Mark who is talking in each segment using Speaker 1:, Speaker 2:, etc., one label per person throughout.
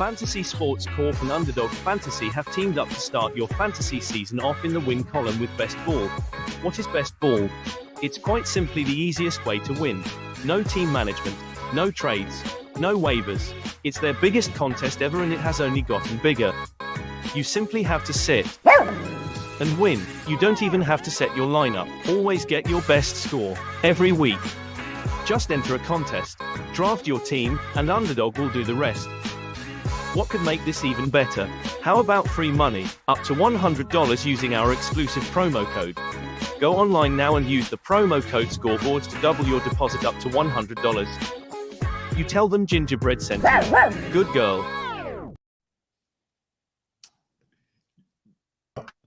Speaker 1: Fantasy Sports Corp and Underdog Fantasy have teamed up to start your fantasy season off in the win column with Best Ball. What is Best Ball? It's quite simply the easiest way to win. No team management, no trades, no waivers. It's their biggest contest ever and it has only gotten bigger. You simply have to sit and win. You don't even have to set your lineup. Always get your best score every week. Just enter a contest, draft your team, and Underdog will do the rest. What could make this even better? How about free money, up to $100 using our exclusive promo code? Go online now and use the promo code Scoreboard to double your deposit up to $100. You tell them Gingerbread sent you. Good girl.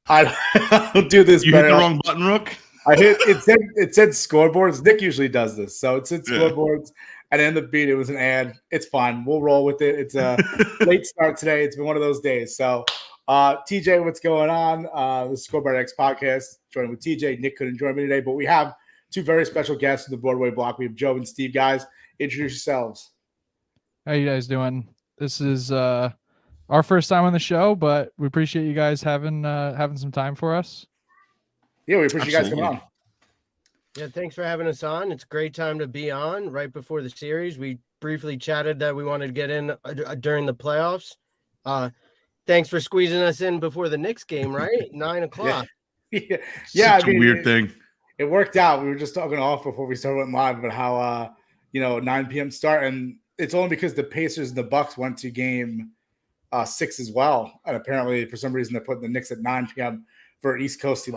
Speaker 2: I'll do this.
Speaker 3: You
Speaker 2: better.
Speaker 3: hit the wrong button, Rook.
Speaker 2: I hit it said scoreboards. Nick usually does this, so it said scoreboards, and then the beat it was an ad. It's fine. We'll roll with it. It's a late start today. It's been one of those days. So, TJ, what's going on? The Scoreboard X podcast. Joining with TJ. Nick couldn't join me today, but we have two very special guests in the Broadway block. We have Joe and Steve. Guys, introduce yourselves.
Speaker 4: How you guys doing? This is our first time on the show, but we appreciate you guys having some time for us.
Speaker 2: Yeah, we appreciate you guys coming on.
Speaker 5: Yeah, thanks for having us on. It's a great time to be on right before the series. We briefly chatted that we wanted to get in during the playoffs. Thanks for squeezing us in before the Knicks game, right? 9 o'clock.
Speaker 2: Yeah.
Speaker 3: Such a weird thing.
Speaker 2: It worked out. We were just talking off before we started live about how 9 p.m. start, and it's only because the Pacers and the Bucks went to game 6 as well, and apparently for some reason they're putting the Knicks at 9 p.m. for East Coast team.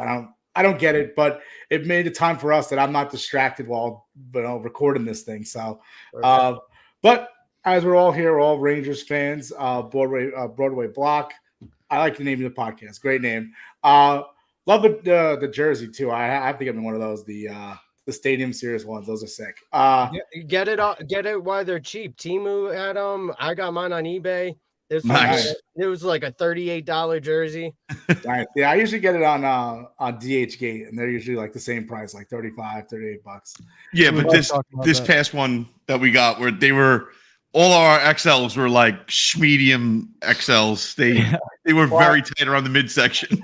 Speaker 2: I don't get it, but it made a time for us that I'm not distracted while recording this thing. So, but as we're all here, we're all Rangers fans. Broadway block. I like the name of the podcast. Great name. Love the jersey too. I have to get me one of those. The Stadium Series ones. Those are sick.
Speaker 5: Get it while they're cheap. Timu had them. I got mine on eBay.
Speaker 3: Nice.
Speaker 5: It was like a $38 jersey.
Speaker 2: Nice. Yeah, I usually get it on DHgate, and they're usually like the same price, like $38.
Speaker 3: Yeah, but this past one that we got, where they were all our XLs were like medium XLs. They were very tight around the midsection.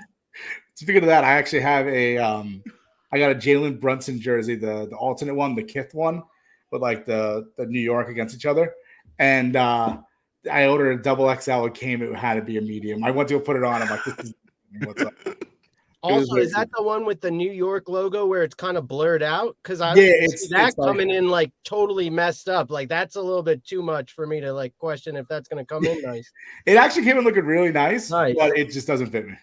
Speaker 2: Speaking of that, I actually have I got a Jalen Brunson jersey, the alternate one, the Kith one, with like the New York against each other, and I ordered a double XL. It came. It had to be a medium. I went to go put it on. I'm like, this is what's up.
Speaker 5: Also, is that the one with the New York logo where it's kind of blurred out? Because
Speaker 2: it's
Speaker 5: coming in like totally messed up. Like that's a little bit too much for me to like question if that's going to come in nice.
Speaker 2: It actually came in looking really nice, but it just doesn't fit me.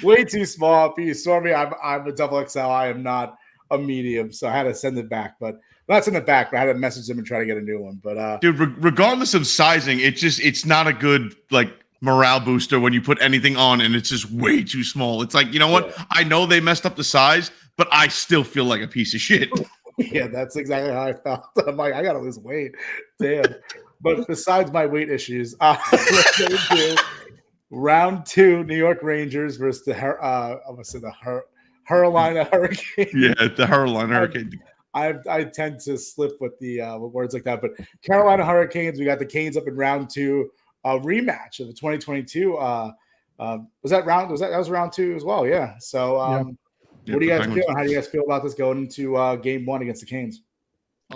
Speaker 2: Way too small. If you saw me, I'm a double XL. I am not a medium, so I had to send it back. But not send it back, but I had to message them and try to get a new one. But
Speaker 3: dude, regardless of sizing, it's not a good like morale booster when you put anything on and it's just way too small. It's like, you know what? Yeah. I know they messed up the size, but I still feel like a piece of shit.
Speaker 2: Yeah, that's exactly how I felt. I'm like, I gotta lose weight. Damn. But besides my weight issues, let's get into round 2, New York Rangers versus the Carolina Hurricanes.
Speaker 3: Yeah, the Carolina Hurricanes.
Speaker 2: I tend to slip with the words like that, but Carolina Hurricanes. We got the Canes up in round 2, rematch of the 2022. Was that round 2 as well? Yeah. So, what do you guys feel? How do you guys feel about this going into game 1 against the Canes?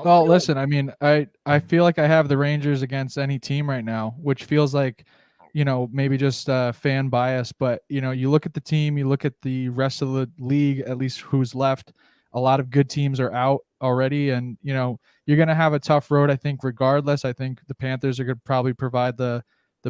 Speaker 4: Well, listen, I mean, I feel like I have the Rangers against any team right now, which feels like, maybe just fan bias, but you look at the team, you look at the rest of the league, at least who's left. A lot of good teams are out already, and you're going to have a tough road. I think, regardless. I think the Panthers are going to probably provide the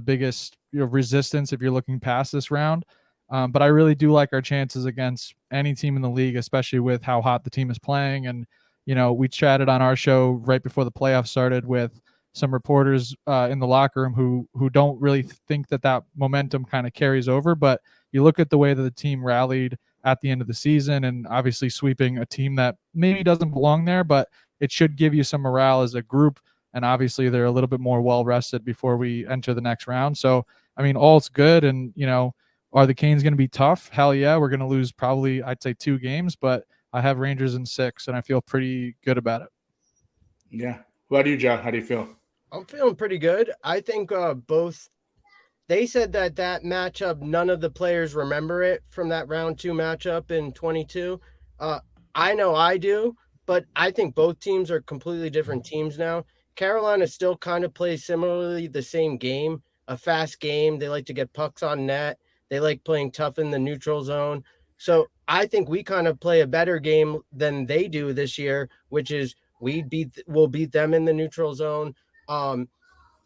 Speaker 4: biggest resistance if you're looking past this round. But I really do like our chances against any team in the league, especially with how hot the team is playing. And we chatted on our show right before the playoffs started with some reporters in the locker room who don't really think that momentum kind of carries over. But you look at the way that the team rallied at the end of the season, and obviously sweeping a team that maybe doesn't belong there, but it should give you some morale as a group. And obviously they're a little bit more well rested before we enter the next round. So, I mean, all's good. And, are the Canes going to be tough? Hell yeah. We're going to lose probably, I'd say 2 games, but I have Rangers in 6 and I feel pretty good about it.
Speaker 2: Yeah. What about you, Joe? How do you feel?
Speaker 5: I'm feeling pretty good. I think both. They said that matchup, none of the players remember it from that round 2 matchup in 22. I know I do, but I think both teams are completely different teams now. Carolina still kind of plays similarly the same game, a fast game. They like to get pucks on net. They like playing tough in the neutral zone. So I think we kind of play a better game than they do this year, which is we'll beat them in the neutral zone.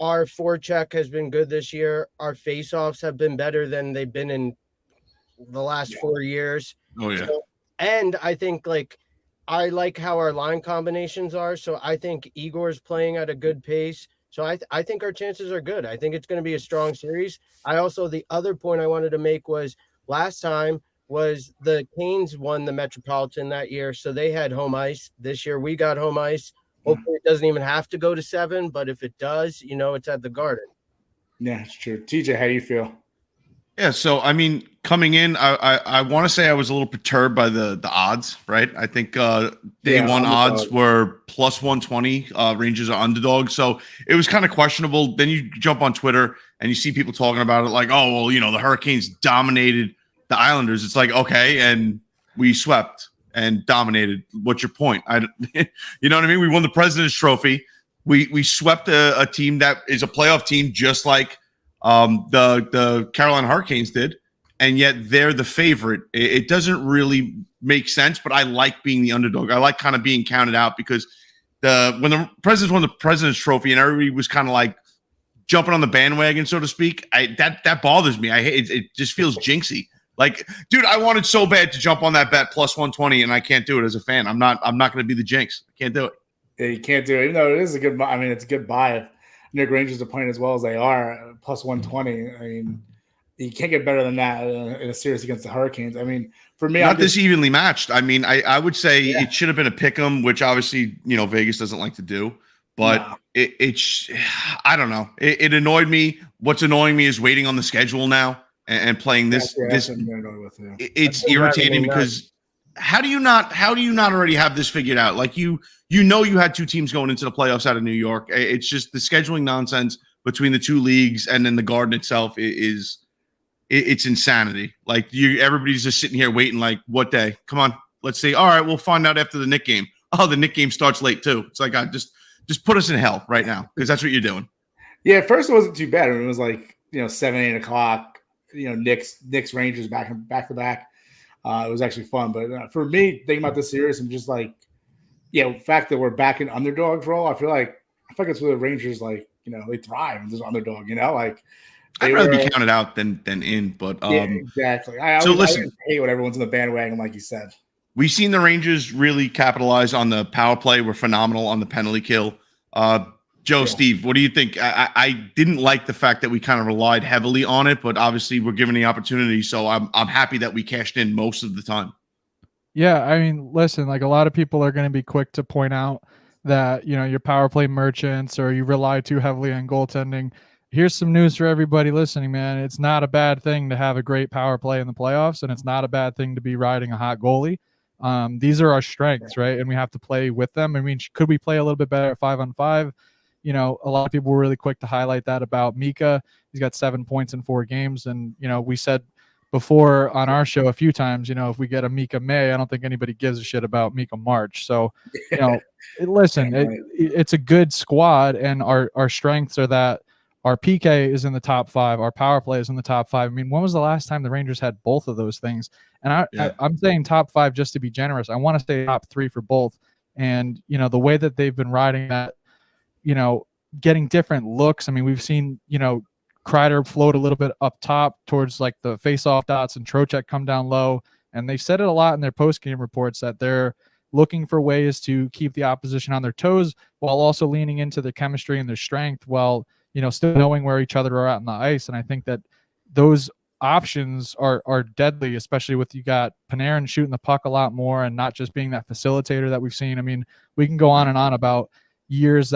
Speaker 5: Our forecheck has been good this year. Our faceoffs have been better than they've been in the last 4 years.
Speaker 3: Oh yeah.
Speaker 5: So, and I think I like how our line combinations are. So I think Igor's playing at a good pace. So I think our chances are good. I think it's going to be a strong series. The other point I wanted to make was last time was the Canes won the Metropolitan that year. So they had home ice. This year we got home ice. Hopefully it doesn't even have to go to 7, but if it does, it's at the Garden.
Speaker 2: Yeah, it's true. TJ, how do you feel?
Speaker 3: Yeah, so I mean, coming in, I want to say I was a little perturbed by the odds, right? I think day one odds were plus 120. Rangers are underdogs, so it was kind of questionable. Then you jump on Twitter and you see people talking about it like, oh well, the Hurricanes dominated the Islanders. It's like, okay, and we swept and dominated. What's your point? You know what I mean? We won the President's Trophy. We swept a team that is a playoff team, just like the Carolina Hurricanes did, and yet they're the favorite. It doesn't really make sense, but I like being the underdog. I like kind of being counted out because when the Presidents won the President's Trophy and everybody was kind of like jumping on the bandwagon, so to speak, that bothers me. I hate it. It just feels jinxy. Like, dude, I wanted so bad to jump on that bet plus 120, and I can't do it as a fan. I'm not going to be the jinx. I can't do it.
Speaker 2: Yeah, you can't do it, even though it is a good. I mean, it's a good buy. If Nick Rangers are playing as well as they are, plus 120. I mean, you can't get better than that in a series against the Hurricanes. I mean, for me,
Speaker 3: not this evenly matched. I mean, I would say it should have been a pick 'em, which obviously Vegas doesn't like to do. But it's I don't know. It annoyed me. What's annoying me is waiting on the schedule now and playing this. It's irritating because how do you not already have this figured out? Like you had two teams going into the playoffs out of New York. It's just the scheduling nonsense between the two leagues and then the Garden itself it's insanity. Like everybody's just sitting here waiting. Like, what day? Come on, let's see. All right, we'll find out after the Knicks game. Oh, the Knicks game starts late too. It's like just put us in hell right now because that's what you're doing.
Speaker 2: Yeah, at first it wasn't too bad. I mean, it was like 7, 8 o'clock. Knicks Rangers back to back. It was actually fun. But for me, thinking about this series, I'm just like, the fact that we're back in underdogs role. I feel like it's where the Rangers they thrive as an underdog.
Speaker 3: I'd rather be counted out than in. But
Speaker 2: exactly.
Speaker 3: Listen,
Speaker 2: I hate when everyone's in the bandwagon, like you said.
Speaker 3: We've seen the Rangers really capitalize on the power play. We're phenomenal on the penalty kill. Joe, Steve, what do you think? I didn't like the fact that we kind of relied heavily on it, but obviously we're given the opportunity. So I'm happy that we cashed in most of the time.
Speaker 4: Yeah, I mean, listen, like a lot of people are going to be quick to point out that, your power play merchants or you rely too heavily on goaltending. Here's some news for everybody listening, man. It's not a bad thing to have a great power play in the playoffs, and it's not a bad thing to be riding a hot goalie. These are our strengths, right? And we have to play with them. I mean, could we play a little bit better at 5-on-5? A lot of people were really quick to highlight that about Mika. He's got 7 points in 4 games. And, we said before on our show a few times, if we get a Mika May, I don't think anybody gives a shit about Mika March. So, listen, it's a good squad, and our strengths are that our PK is in the top 5. Our power play is in the top 5. I mean, when was the last time the Rangers had both of those things? And I'm saying top 5 just to be generous. I want to say top 3 for both. And, the way that they've been riding that, getting different looks. I mean, we've seen, Kreider float a little bit up top towards like the face-off dots and Trocheck come down low. And they said it a lot in their post-game reports that they're looking for ways to keep the opposition on their toes while also leaning into their chemistry and their strength while, still knowing where each other are at on the ice. And I think that those options are deadly, especially with you got Panarin shooting the puck a lot more and not just being that facilitator that we've seen. I mean, we can go on and on about years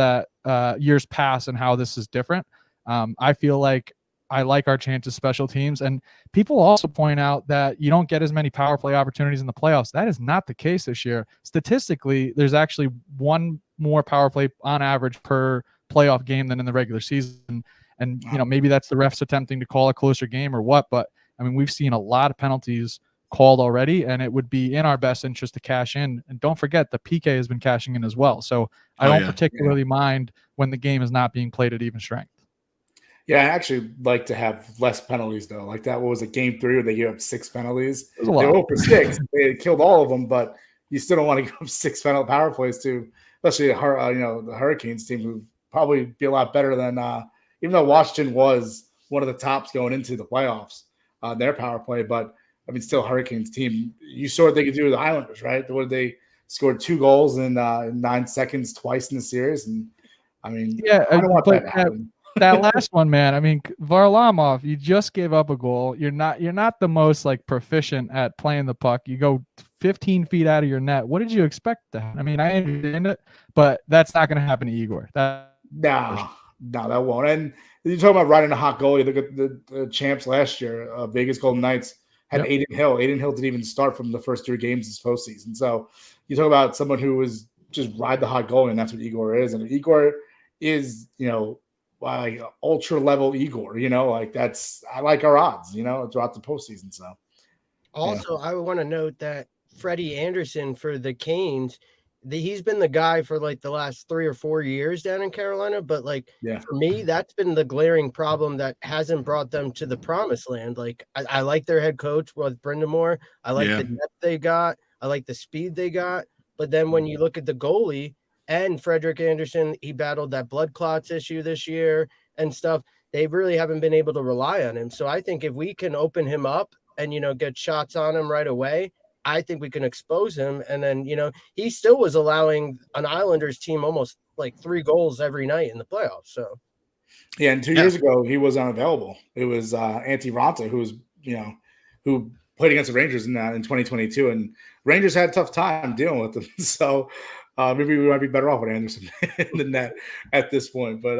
Speaker 4: past and how this is different. I feel like I like our chances special teams, and people also point out that you don't get as many power play opportunities in the playoffs. That is not the case this year. Statistically, there's actually one more power play on average per playoff game than in the regular season. And, maybe that's the refs attempting to call a closer game or what, but I mean, we've seen a lot of penalties called already, and it would be in our best interest to cash in. And don't forget, the PK has been cashing in as well. So I don't particularly mind when the game is not being played at even strength.
Speaker 2: Yeah, I actually like to have less penalties, though. Like that was a game 3 where they gave up 6 penalties. They were 0 for 6. They killed all of them, but you still don't want to give up 6 penalty power plays to, especially the Hurricanes team, who probably be a lot better than even though Washington was one of the tops going into the playoffs, their power play. But I mean, still Hurricanes team. You saw what they could do with the Islanders, right? What they scored 2 goals in 9 seconds twice in the series, and I mean, I don't want that to happen.
Speaker 4: That last one, man. I mean, Varlamov, you just gave up a goal. You're not the most like proficient at playing the puck. You go 15 feet out of your net. What did you expect to happen? I mean, I understand it, but that's not going to happen to Igor.
Speaker 2: No, that won't. And you're talking about riding a hot goalie. Look at the champs last year. Vegas Golden Knights had Aiden Hill. Aiden Hill didn't even start from the first 3 games this postseason. So you talk about someone who was just ride the hot goalie, and that's what Igor is. And Igor is, like ultra level Igor, like that's, I like our odds, throughout the postseason. So
Speaker 5: also, I want to note that Freddie Anderson for the Canes, he's been the guy for like the last 3 or 4 years down in Carolina. But for me, that's been the glaring problem that hasn't brought them to the promised land. Like I like their head coach with Brindamore. I like the depth they got. I like the speed they got. But then when you look at the goalie, and Frederick Anderson, he battled that blood clots issue this year and stuff. They really haven't been able to rely on him. So I think if we can open him up and, get shots on him right away, I think we can expose him. And then, he still was allowing an Islanders team almost like 3 goals every night in the playoffs. So,
Speaker 2: yeah. And 2 years ago, he was unavailable. It was Antti Raanta, who played against the Rangers in 2022, and Rangers had a tough time dealing with him. So, maybe we might be better off with Anderson in the net at this point. But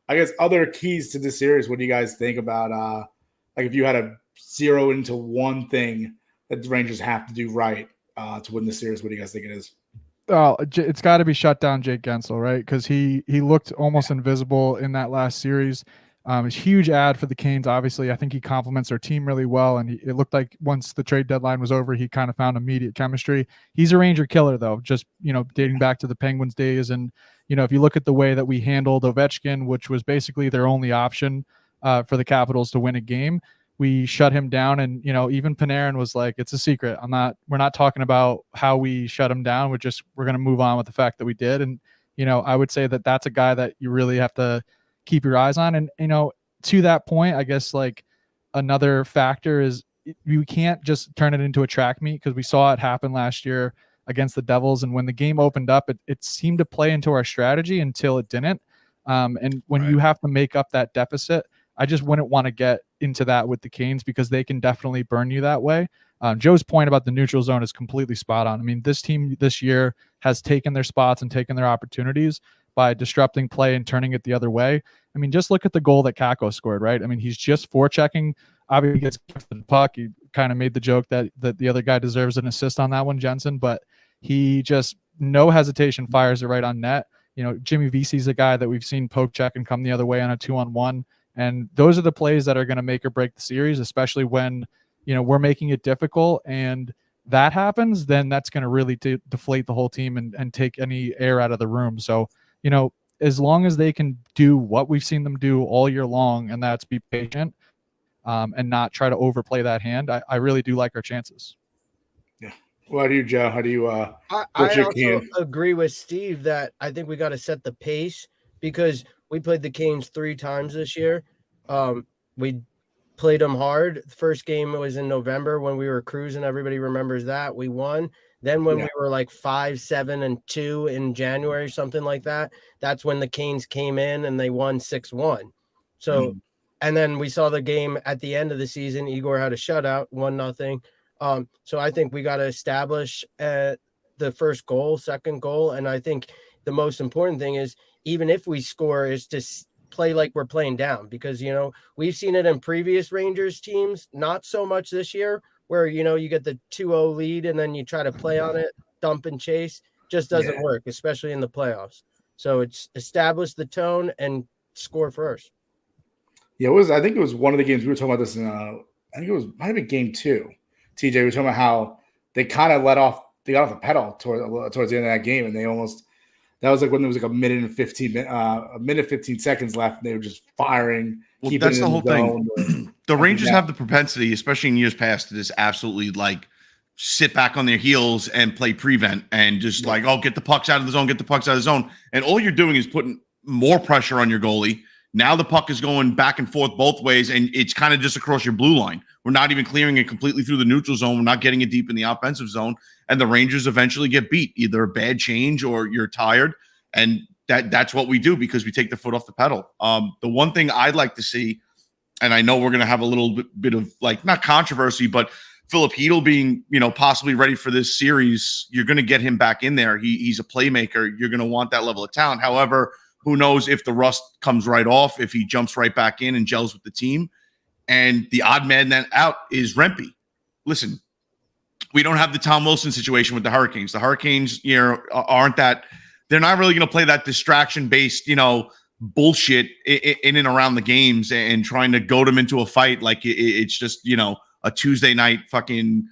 Speaker 2: I guess other keys to this series, what do you guys think about like if you had to zero into one thing that the Rangers have to do right to win the series, what do you guys think it is?
Speaker 4: Oh, it's got to be shut down Jake Gensel, right? Because he looked almost invisible in that last series. A huge ad for the Canes. Obviously, I think he complements their team really well, and it looked like once the trade deadline was over, he kind of found immediate chemistry. He's a Ranger killer, though, just dating back to the Penguins days. And if you look at the way that we handled Ovechkin, which was basically their only option for the Capitals to win a game, we shut him down. And even Panarin was like, "It's a secret. We're not talking about how we shut him down. We're going to move on with the fact that we did." And I would say that that's a guy that you really have to keep your eyes on. And, to that point, I guess like another factor is you can't just turn it into a track meet, because we saw it happen last year against the Devils. And when the game opened up, it seemed to play into our strategy until it didn't. And when you have to make up that deficit, I just wouldn't want to get into that with the Canes, because they can definitely burn you that way. Joe's point about the neutral zone is completely spot on. I mean, this team this year has taken their spots and taken their opportunities by disrupting play and turning it the other way. I mean, just look at the goal that Kakko scored, right? I mean, he's just forechecking. Obviously, he gets the puck. He kind of made the joke that the other guy deserves an assist on that one, Jensen, but he just, no hesitation, fires it right on net. Jimmy Vesey's a guy that we've seen poke check and come the other way on a 2-on-1. And those are the plays that are going to make or break the series, especially when, we're making it difficult. And that happens, then that's going to really deflate the whole team and take any air out of the room. So, as long as they can do what we've seen them do all year long, and that's be patient and not try to overplay that hand, I really do like our chances.
Speaker 2: Yeah. What do you, Joe? How do you?
Speaker 5: I also agree with Steve that I think we got to set the pace, because we played the Canes 3 times this year. We played them hard. The first game was in November when we were cruising. Everybody remembers that. We won. Then when we were like 5-7-2 in January, something like that, that's when the Canes came in and they won 6-1. So, and then we saw the game at the end of the season. Igor had a shutout, 1-0. So I think we got to establish the first goal, second goal. And I think the most important thing is, even if we score, is to play like we're playing down, because, we've seen it in previous Rangers teams, not so much this year, where, you get the 2-0 lead and then you try to play on it, dump and chase. Just doesn't work, especially in the playoffs. So it's establish the tone and score first.
Speaker 2: Yeah, I think it was one of the games we were talking about this in. I think might have been game 2. TJ, we were talking about how they kind of got off the pedal towards the end of that game, and that was like when there was like a minute 15 seconds left, and they were just firing.
Speaker 3: Well, that's the whole thing. The Rangers have the propensity, especially in years past, to just absolutely like sit back on their heels and play prevent and just like, oh, get the pucks out of the zone, get the pucks out of the zone. And all you're doing is putting more pressure on your goalie. Now the puck is going back and forth both ways, and it's kind of just across your blue line. We're not even clearing it completely through the neutral zone. We're not getting it deep in the offensive zone. And the Rangers eventually get beat, either a bad change or you're tired. And that's what we do because we take the foot off the pedal. The one thing I'd like to see, and I know we're going to have a little bit of like, not controversy, but Philip Hedl being, possibly ready for this series, you're going to get him back in there. He's a playmaker. You're going to want that level of talent. However, who knows if the rust comes right off, if he jumps right back in and gels with the team. And the odd man that out is Rempe. Listen, we don't have the Tom Wilson situation with the Hurricanes. The Hurricanes, aren't that – they're not really going to play that distraction-based, bullshit in and around the games and trying to goad them into a fight like it's just, a Tuesday night fucking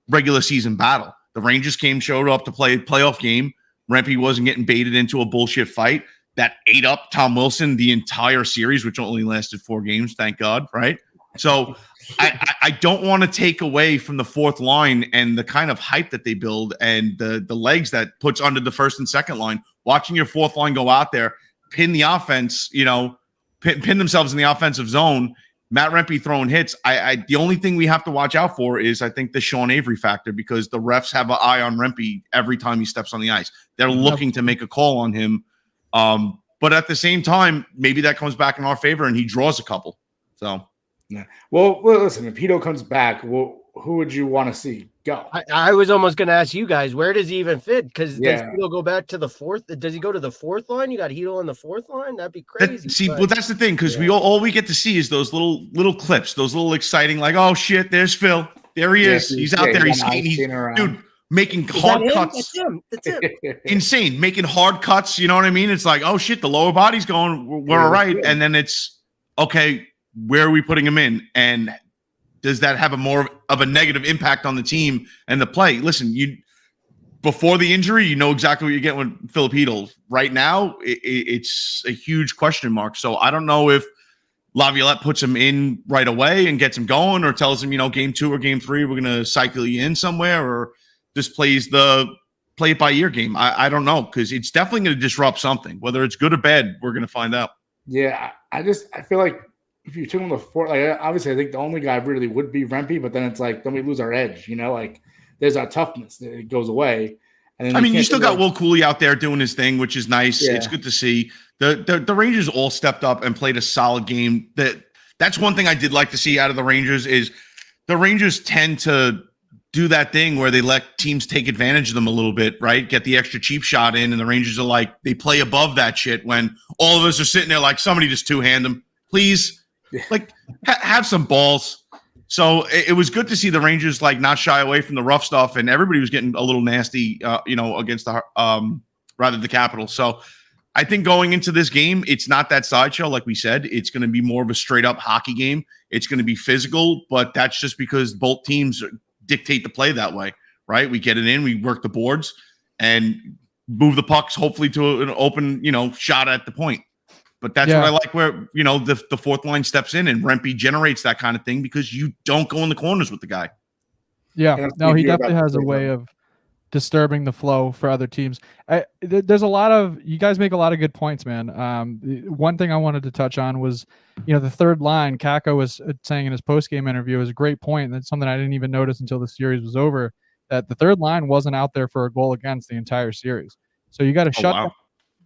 Speaker 3: regular season battle. The Rangers showed up to play a playoff game. Rempe wasn't getting baited into a bullshit fight that ate up Tom Wilson the entire series, which only lasted 4 games, thank God, right? So I don't want to take away from the fourth line and the kind of hype that they build and the legs that puts under the first and second line. Watching your fourth line go out there, pin the offense, pin themselves in the offensive zone. Matt Rempe throwing hits. The only thing we have to watch out for is I think the Sean Avery factor because the refs have an eye on Rempe every time he steps on the ice. They're looking to make a call on him. But at the same time, maybe that comes back in our favor and he draws a couple. So.
Speaker 2: Yeah. Well, listen, if Hedl comes back, who would you want to see go?
Speaker 5: I was almost going to ask you guys, where does he even fit? Because does Hedl go back to the fourth? Does he go to the fourth line? You got Hedl on the fourth line? That'd be crazy.
Speaker 3: Well, that's the thing, because we all we get to see is those little clips, those little exciting, like, oh shit, there's Phil. There he is. He's out there. He's skating. Dude, making hard cuts.
Speaker 5: That's him.
Speaker 3: Insane. Making hard cuts. You know what I mean? It's like, oh shit, the lower body's going, we're all right. And then it's okay. Where are we putting him in? And does that have a more of a negative impact on the team and the play? Listen, before the injury, you know exactly what you're getting with Philip Hedl. Right now, it's a huge question mark. So I don't know if Laviolette puts him in right away and gets him going or tells him, game 2 or game 3, we're going to cycle you in somewhere or just plays the play it by ear game. I don't know because it's definitely going to disrupt something. Whether it's good or bad, we're going to find out.
Speaker 2: Yeah, I feel like if you took him to fourth, like obviously I think the only guy really would be Rempe, but then it's like then we lose our edge, like there's that toughness that it goes away. And then
Speaker 3: you still got Will Cooley out there doing his thing, which is nice. Yeah. It's good to see. The Rangers all stepped up and played a solid game. That's one thing I did like to see out of the Rangers is the Rangers tend to do that thing where they let teams take advantage of them a little bit, right? Get the extra cheap shot in, and the Rangers are like they play above that shit when all of us are sitting there like somebody just two-hand them, please. Like have some balls. So it was good to see the Rangers like not shy away from the rough stuff, and everybody was getting a little nasty, against the Capitals. So I think going into this game, it's not that sideshow like we said. It's going to be more of a straight up hockey game. It's going to be physical, but that's just because both teams dictate the play that way, right? We get it in, we work the boards, and move the pucks hopefully to an open, shot at the point. But that's what I like where, the fourth line steps in and Rempe generates that kind of thing because you don't go in the corners with the guy.
Speaker 4: Yeah, no, he definitely has a way of disturbing the flow for other teams. There's a lot of – you guys make a lot of good points, man. One thing I wanted to touch on was, the third line, Kakko was saying in his post-game interview was a great point. That's something I didn't even notice until the series was over, that the third line wasn't out there for a goal against the entire series. So you got to shut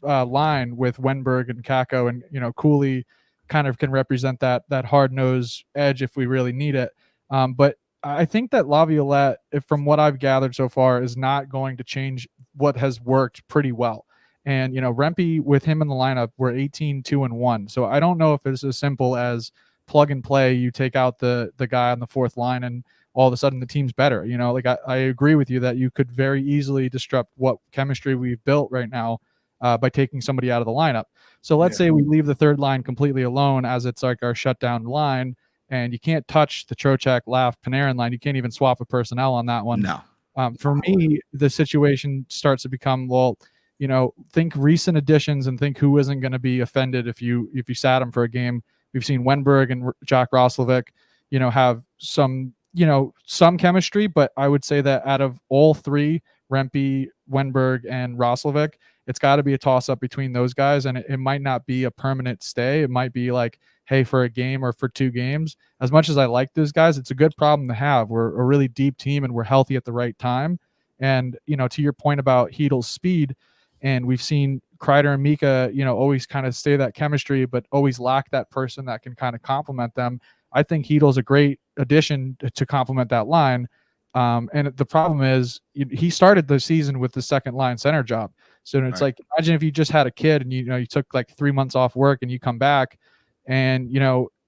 Speaker 4: line with Wenberg and Kakko and Cooley kind of can represent that hard-nosed edge if we really need it. But I think that Laviolette, from what I've gathered so far, is not going to change what has worked pretty well. And Rempe with him in the lineup, we're 18-2-1. So I don't know if it's as simple as plug and play. You take out the guy on the fourth line and all of a sudden the team's better. I agree with you that you could very easily disrupt what chemistry we've built right now. by taking somebody out of the lineup. So let's say we leave the third line completely alone as it's like our shutdown line, and you can't touch the Trocheck, Laugh, Panarin line. You can't even swap a personnel on that one.
Speaker 3: No.
Speaker 4: For me, the situation starts to become, well, think recent additions and think who isn't going to be offended if you sat him for a game. We've seen Wenberg and Jack Roslovic, have some chemistry, but I would say that out of all three, Rempe, Wenberg, and Roslovic, it's got to be a toss-up between those guys, and it might not be a permanent stay. It might be like, hey, for a game or for 2 games. As much as I like those guys, it's a good problem to have. We're a really deep team, and we're healthy at the right time. And, to your point about Heedle's speed, and we've seen Kreider and Mika, always kind of stay that chemistry, but always lack that person that can kind of complement them. I think Heedle's a great addition to complement that line. And the problem is he started the season with the second line center job. So it's like, imagine if you just had a kid and, you took like 3 months off work and you come back and,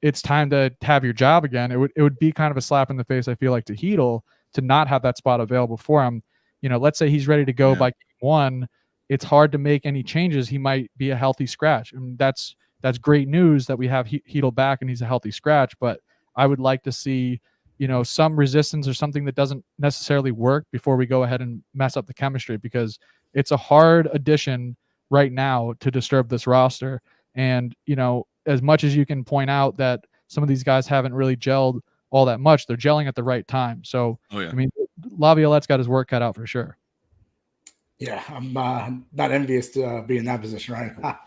Speaker 4: it's time to have your job again. It would be kind of a slap in the face, I feel like, to Heedle to not have that spot available for him. Let's say he's ready to go by game 1. It's hard to make any changes. He might be a healthy scratch. I mean, that's great news that we have Heedle back and he's a healthy scratch, but I would like to see, some resistance or something that doesn't necessarily work before we go ahead and mess up the chemistry, because it's a hard addition right now to disturb this roster. And, as much as you can point out that some of these guys haven't really gelled all that much, they're gelling at the right time. So, I mean, Laviolette's got his work cut out for sure.
Speaker 2: Yeah, I'm not envious to be in that position right now.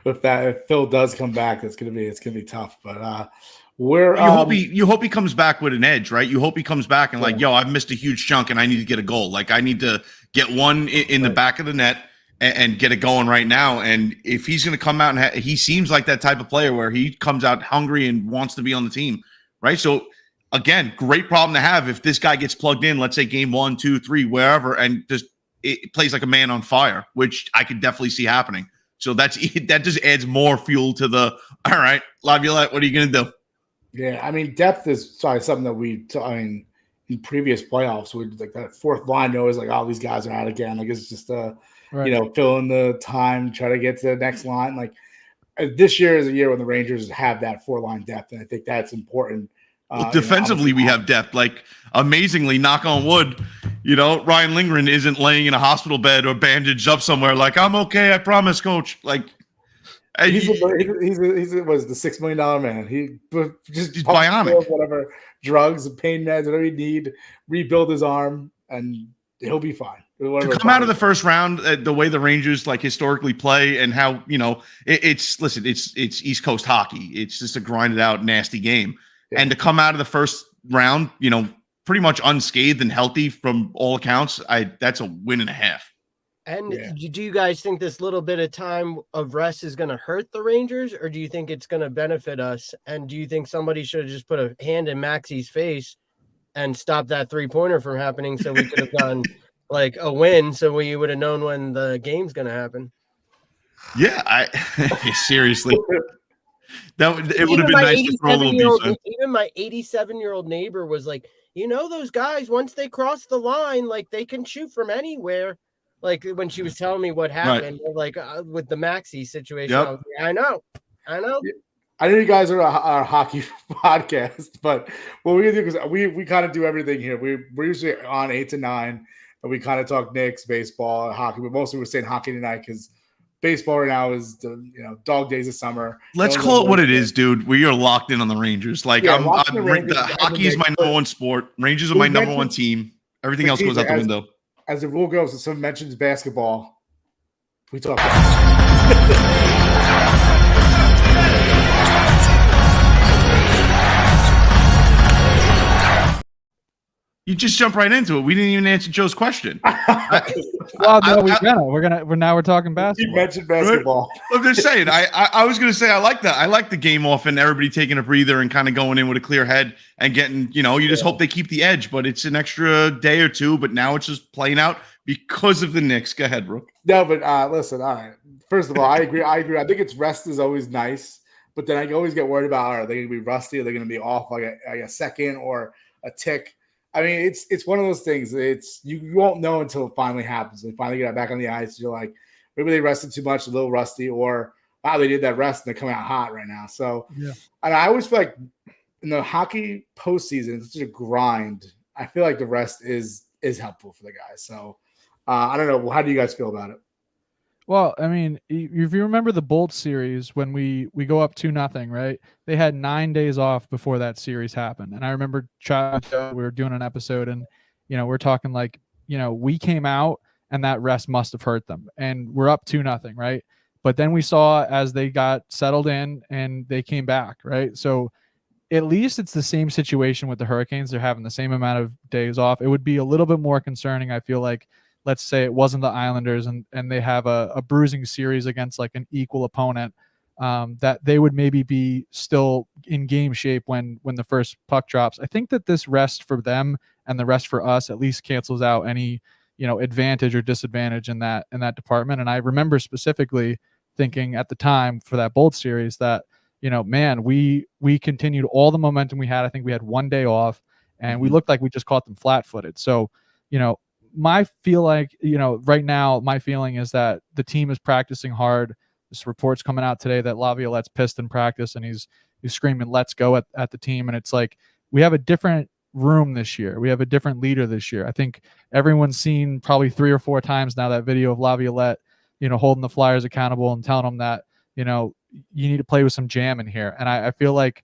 Speaker 2: If Phil does come back, it's gonna be tough. But
Speaker 3: you hope he comes back with an edge, right? You hope he comes back and I've missed a huge chunk and I need to get a goal. Like I need to get one in the back of the net and get it going right now. And if he's going to come out and he seems like that type of player where he comes out hungry and wants to be on the team, right? So again, great problem to have if this guy gets plugged in, let's say game 1, 2, 3, wherever, and just it plays like a man on fire, which I could definitely see happening. So that just adds more fuel to the, all right, Laviolette, what are you going to do?
Speaker 2: Yeah, I mean, depth is something that in previous playoffs, we like that fourth line always like, oh, these guys are out again. Like it's just fill in the time, try to get to the next line. Like this year is a year when the Rangers have that 4-line depth, and I think that's important.
Speaker 3: Well, defensively, we have depth. Like amazingly, knock on wood, Ryan Lindgren isn't laying in a hospital bed or bandaged up somewhere. Like I'm okay, I promise, coach. Like.
Speaker 2: He's the $6 million man. He's
Speaker 3: bionic.
Speaker 2: Whatever drugs, pain meds, whatever you need, rebuild his arm, and he'll be fine.
Speaker 3: To come out of the first round, the way the Rangers like historically play, and how it's East Coast hockey. It's just a grinded out, nasty game, and to come out of the first round, pretty much unscathed and healthy from all accounts, that's a win and a half.
Speaker 5: And do you guys think this little bit of time of rest is going to hurt the Rangers, or do you think it's going to benefit us? And do you think somebody should have just put a hand in Maxey's face and stopped that 3-pointer from happening so we could have done like a win, so we would have known when the game's going to happen?
Speaker 3: Yeah, seriously. It would have been nice to throw a little defense.
Speaker 5: Even my 87-year-old neighbor was like, those guys, once they cross the line, like they can shoot from anywhere. Like when she was telling me what happened, like with the Maxey situation, I was like, I know.
Speaker 2: I know you guys are a hockey podcast, but what we're gonna do is we kind of do everything here. We're usually on 8 to 9, and we kind of talk Knicks, baseball, hockey. But mostly we're saying hockey tonight because baseball right now is the dog days of summer.
Speaker 3: Let's call it what it is, dude. We are locked in on the Rangers. Like the hockey is my number one sport. Rangers are my number one team. Everything else goes out the window.
Speaker 2: As the rule goes, if someone mentions basketball, we talk about
Speaker 3: You just jump right into it. We didn't even answer Joe's question.
Speaker 4: Well, no, we're talking basketball.
Speaker 2: You mentioned basketball.
Speaker 3: I'm just saying. I was gonna say I like that. I like the game off and everybody taking a breather and kind of going in with a clear head and getting. You just hope they keep the edge, but it's an extra day or two. But now it's just playing out because of the Knicks. Go ahead, Brooke.
Speaker 2: No, but listen. All right. First of all, I agree. I think rest is always nice, but then I always get worried about are they going to be rusty? Are they going to be off like a second or a tick? I mean, it's one of those things. You won't know until it finally happens. They finally get back on the ice. You're like, maybe they rested too much, a little rusty, or wow, they did that rest and they're coming out hot right now. So, and I always feel like in the hockey postseason, it's such a grind. I feel like the rest is helpful for the guys. So, I don't know. How do you guys feel about it?
Speaker 4: Well, I mean, if you remember the Bolts series when we go up 2-0, right? They had 9 days off before that series happened, and I remember we were doing an episode, and we're talking like we came out and that rest must have hurt them, and we're up 2-0, right? But then we saw as they got settled in and they came back, right? So at least it's the same situation with the Hurricanes. They're having the same amount of days off. It would be a little bit more concerning, I feel like. Let's say it wasn't the Islanders and they have a bruising series against like an equal opponent, that they would maybe be still in game shape when the first puck drops. I think that this rest for them and the rest for us at least cancels out any advantage or disadvantage in that department. And I remember specifically thinking at the time for that Bolt series that man, we continued all the momentum we had. I think we had 1 day off and we looked like we just caught them flat-footed. So right now, my feeling is that the team is practicing hard. This report's coming out today that Laviolette's pissed in practice and he's screaming, "Let's go" at the team. And it's like, we have a different room this year. We have a different leader this year. I think everyone's seen probably 3 or 4 times now that video of Laviolette, holding the Flyers accountable and telling them that, you need to play with some jam in here. And I feel like,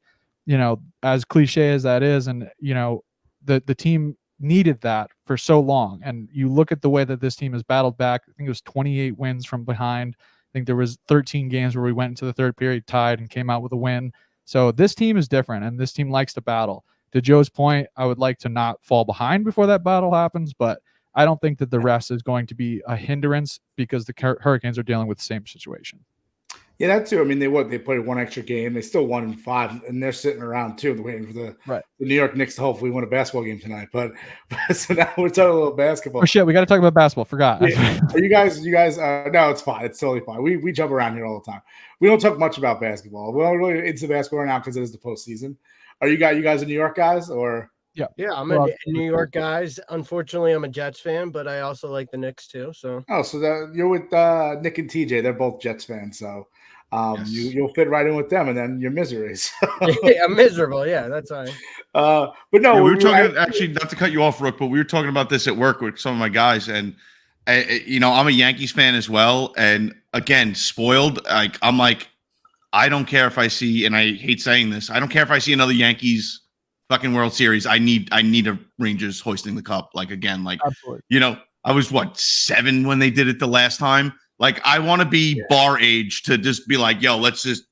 Speaker 4: as cliche as that is, and, the team needed that for so long. And you look at the way that this team has battled back. I think it was 28 wins from behind. I think there was 13 games where we went into the third period tied and came out with a win. So this team is different, and this team likes to battle. To Joe's point, I would like to not fall behind before that battle happens, but I don't think that the rest is going to be a hindrance because the Hurricanes are dealing with the same situation.
Speaker 2: Yeah, that too. I mean, they played 1 extra game. They still won in 5, and they're sitting around too, waiting for the New York Knicks to hopefully win a basketball game tonight. But so now we're talking a little basketball.
Speaker 4: Oh shit, we got to talk about basketball. Forgot.
Speaker 2: Yeah. You guys. No, it's fine. It's totally fine. We jump around here all the time. We don't talk much about basketball. We're not really into basketball right now because it is the postseason. Are you guys New York guys or?
Speaker 5: Yeah, I'm a New York guys. Unfortunately, I'm a Jets fan, but I also like the Knicks too. So
Speaker 2: you're with Nick and TJ. They're both Jets fans, so.
Speaker 3: Yes.
Speaker 2: You'll fit right in with them, and then your misery. So.
Speaker 5: Yeah, I'm miserable. Yeah, that's fine.
Speaker 2: But no,
Speaker 3: we were talking. Actually, not to cut you off, Rook, but we were talking about this at work with some of my guys, and I'm a Yankees fan as well. And again, spoiled. I'm like, I don't care if I see, and I hate saying this, I don't care if I see another Yankees fucking World Series. I need a Rangers hoisting the cup. Like again, like
Speaker 4: absolutely.
Speaker 3: I was 7 when they did it the last time. Like, I want to be bar age to just be like, yo, let's just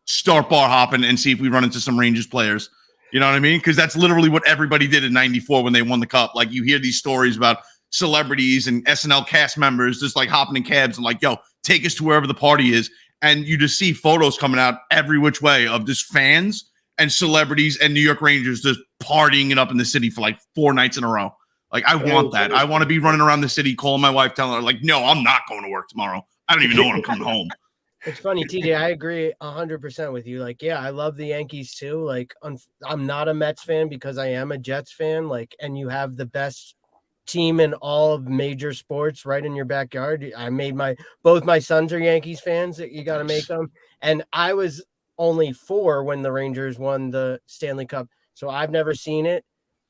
Speaker 3: start bar hopping and see if we run into some Rangers players. You know what I mean? Because that's literally what everybody did in '94 when they won the cup. Like, you hear these stories about celebrities and SNL cast members just like hopping in cabs and like, yo, take us to wherever the party is. And you just see photos coming out every which way of just fans and celebrities and New York Rangers just partying it up in the city for like 4 nights in a row. Like, I want that. I want to be running around the city, calling my wife, telling her, like, no, I'm not going to work tomorrow. I don't even know when I'm coming home.
Speaker 5: It's funny, TJ. I agree 100% with you. Like, yeah, I love the Yankees too. Like, I'm not a Mets fan because I am a Jets fan. Like, and you have the best team in all of major sports right in your backyard. I made both my sons are Yankees fans. You got to make them. And I was only 4 when the Rangers won the Stanley Cup, so I've never seen it.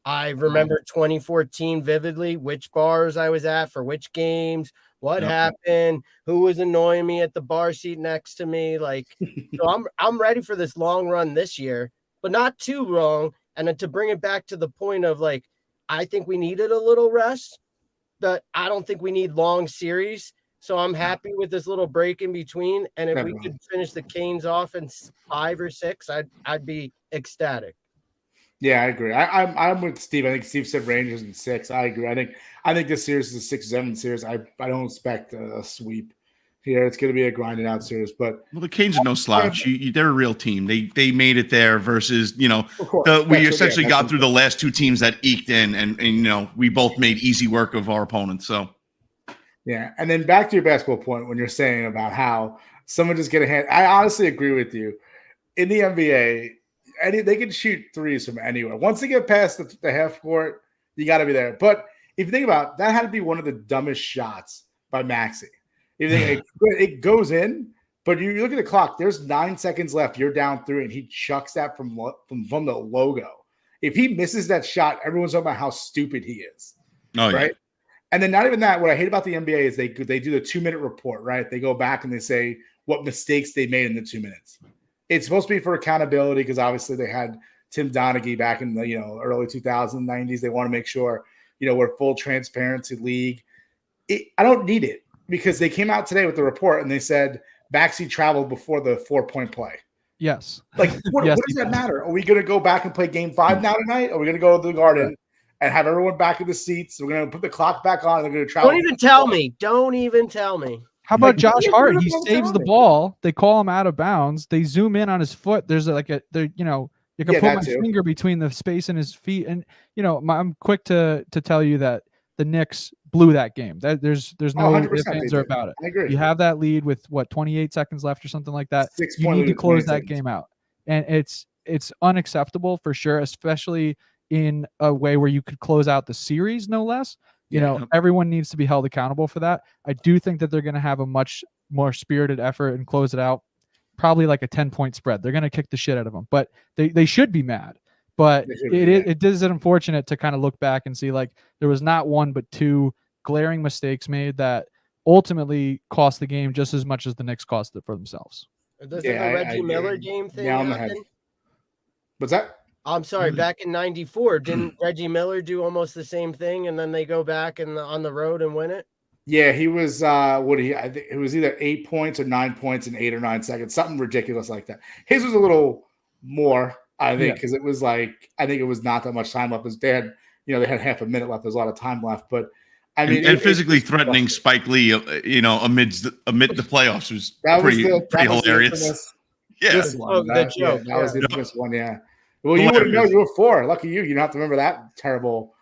Speaker 5: I remember 2014 vividly, which bars I was at for which games, what happened, who was annoying me at the bar seat next to me. Like, so I'm ready for this long run this year, but not too long. And to bring it back to the point of like, I think we needed a little rest, but I don't think we need long series. So I'm happy with this little break in between. And if we could finish the Canes off in 5 or 6, I'd be ecstatic.
Speaker 2: Yeah, I agree. I'm with Steve. I think Steve said Rangers in 6. I agree. I think this series is a 6-7 series. I don't expect a sweep here. It's going to be a grinded out series. But
Speaker 3: the Canes are no slouch. They're a real team. They made it there versus we essentially got through the last 2 teams that eked in, and we both made easy work of our opponents. So
Speaker 2: yeah, and then back to your basketball point when you're saying about how someone just get a hand. I honestly agree with you. In the NBA. They can shoot threes from anywhere. Once they get past the half court, you got to be there. But if you think about it, that had to be one of the dumbest shots by Maxey. It goes in, but you look at the clock. There's 9 seconds left. You're down 3, and he chucks that from the logo. If he misses that shot, everyone's talking about how stupid he is.
Speaker 3: Oh,
Speaker 2: right?
Speaker 3: Yeah.
Speaker 2: And then not even that. What I hate about the NBA is they do the 2-minute report, right? They go back and they say what mistakes they made in the 2 minutes. It's supposed to be for accountability because obviously they had Tim Donaghy back in the early 2090s. They want to make sure we're full transparency league. I don't need it because they came out today with the report and they said Maxey traveled before the 4-point play.
Speaker 4: Yes.
Speaker 2: Like, what does that matter? Are we going to go back and play game 5 now tonight? Are we going to go to the Garden and have everyone back in the seats? We're going to put the clock back on. And they're going to travel.
Speaker 5: Don't even tell me. Don't even tell me.
Speaker 4: How about Josh Hart? He saves the ball. They call him out of bounds. They zoom in on his foot. There's you can put my finger between the space and his feet. And, I'm quick to tell you that the Knicks blew that game. There's no ifs, ands, or about it.
Speaker 2: I agree.
Speaker 4: You have that lead with 28 seconds left or something like that. You need to close that game out. And it's unacceptable for sure, especially in a way where you could close out the series, no less. Everyone needs to be held accountable for that. I do think that they're going to have a much more spirited effort and close it out, probably like a 10-point spread. They're going to kick the shit out of them, but they should be mad. But it is unfortunate to kind of look back and see like there was not one but 2 glaring mistakes made that ultimately cost the game just as much as the Knicks cost it for themselves.
Speaker 5: Does the Reggie Miller game thing happen?
Speaker 2: What's that?
Speaker 5: I'm sorry. Back in '94, didn't Reggie Miller do almost the same thing, and then they go back on the road and win it?
Speaker 2: Yeah, he was. I think it was either 8 points or 9 points in 8 or 9 seconds, something ridiculous like that. His was a little more, I think, because it was I think it was not that much time left. They had, they had half a minute left. There's a lot of time left, but I mean,
Speaker 3: and physically threatening Spike Lee, amid the playoffs was pretty hilarious.
Speaker 2: Yeah, that was the infamous one. Yeah. Well, you wouldn't know. You were 4. Lucky you. You don't have to remember that terrible,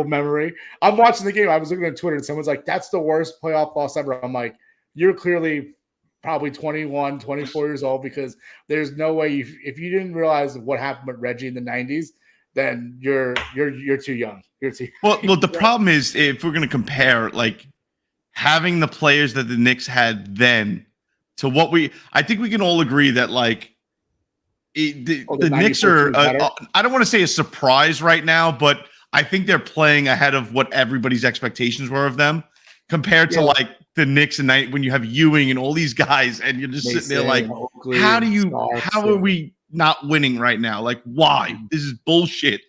Speaker 2: memory. I'm watching the game. I was looking at Twitter, and someone's like, "That's the worst playoff loss ever." I'm like, "You're clearly probably 21, 24 years old because there's no way if you didn't realize what happened with Reggie in the 90s, then you're too young. You're too."
Speaker 3: Well, the problem is if we're going to compare like having the players that the Knicks had then to what I think we can all agree that like. The Knicks are, I don't want to say a surprise right now, but I think they're playing ahead of what everybody's expectations were of them compared to like the Knicks and when you have Ewing and all these guys and you're just sitting there like, Oakley, how are we not winning right now? Like, why? This is bullshit.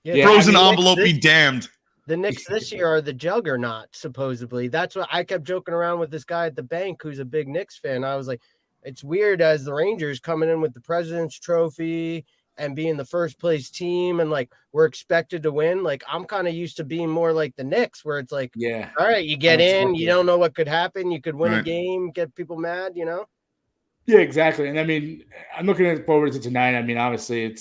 Speaker 3: Frozen envelope be damned.
Speaker 5: The Knicks this year are the juggernaut, supposedly. That's what I kept joking around with this guy at the bank who's a big Knicks fan. I was like, it's weird as the Rangers coming in with the President's Trophy and being the first place team and like we're expected to win. Like I'm kind of used to being more like the Knicks where it's like, all right, you get in, you don't know what could happen. You could win a game, get people mad, Yeah,
Speaker 2: exactly. And I mean, I'm looking forward to tonight. I mean, obviously